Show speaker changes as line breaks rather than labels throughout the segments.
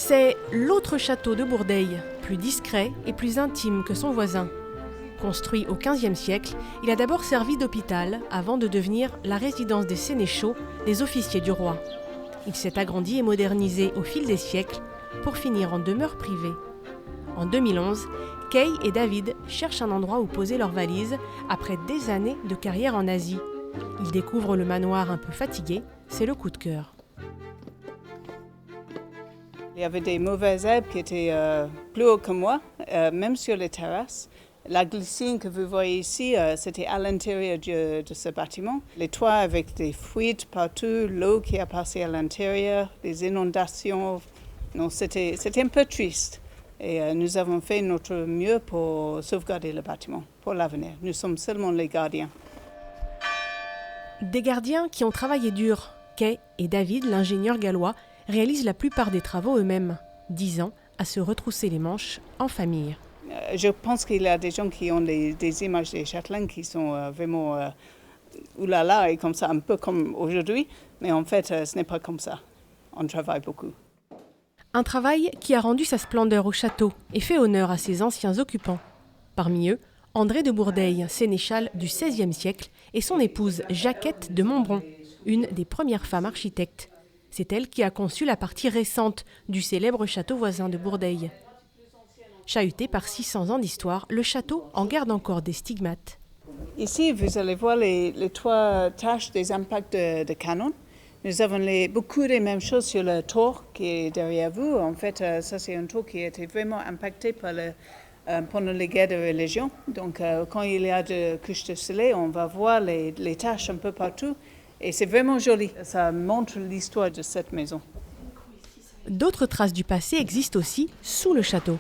C'est l'autre château de Bourdeille, plus discret et plus intime que son voisin. Construit au XVe siècle, il a d'abord servi d'hôpital avant de devenir la résidence des sénéchaux, des officiers du roi. Il s'est agrandi et modernisé au fil des siècles pour finir en demeure privée. En 2011, Kay et David cherchent un endroit où poser leurs valises après des années de carrière en Asie. Ils découvrent le manoir un peu fatigué, c'est le coup de cœur.
Il y avait des mauvaises herbes qui étaient plus hauts que moi, même sur les terrasses. La glycine que vous voyez ici, c'était à l'intérieur de ce bâtiment. Les toits avec des fuites partout, l'eau qui a passé à l'intérieur, des inondations. Non, c'était un peu triste. Et nous avons fait notre mieux pour sauvegarder le bâtiment, pour l'avenir. Nous sommes seulement les gardiens.
Des gardiens qui ont travaillé dur. Kay et David, l'ingénieur gallois, réalisent la plupart des travaux eux-mêmes. 10 ans à se retrousser les manches en famille.
Je pense qu'il y a des gens qui ont des images des châtelains qui sont vraiment oulala et comme ça, un peu comme aujourd'hui. Mais en fait, ce n'est pas comme ça. On travaille beaucoup.
Un travail qui a rendu sa splendeur au château et fait honneur à ses anciens occupants. Parmi eux, André de Bourdeille, sénéchal du XVIe siècle, et son épouse Jacquette de Montbron, une des premières femmes architectes. C'est elle qui a conçu la partie récente du célèbre château voisin de Bourdeille. Chahuté par 600 ans d'histoire, le château en garde encore des stigmates.
Ici, vous allez voir les trois taches des impacts de canon. Nous avons beaucoup des mêmes choses sur le tour qui est derrière vous. En fait, ça c'est un tour qui a été vraiment impacté pendant les guerres de religion. Donc, quand il y a des couches de soleil, on va voir les taches un peu partout. Et c'est vraiment joli. Ça montre l'histoire de cette maison.
D'autres traces du passé existent aussi sous le château.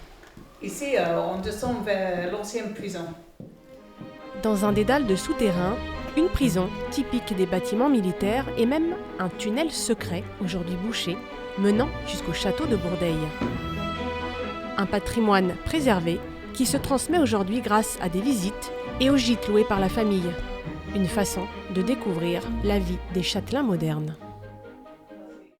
Ici, on descend vers l'ancienne prison.
Dans un dédale de souterrain, une prison typique des bâtiments militaires et même un tunnel secret, aujourd'hui bouché, menant jusqu'au château de Bourdeille. Un patrimoine préservé qui se transmet aujourd'hui grâce à des visites et aux gîtes loués par la famille. Une façon de découvrir la vie des châtelains modernes.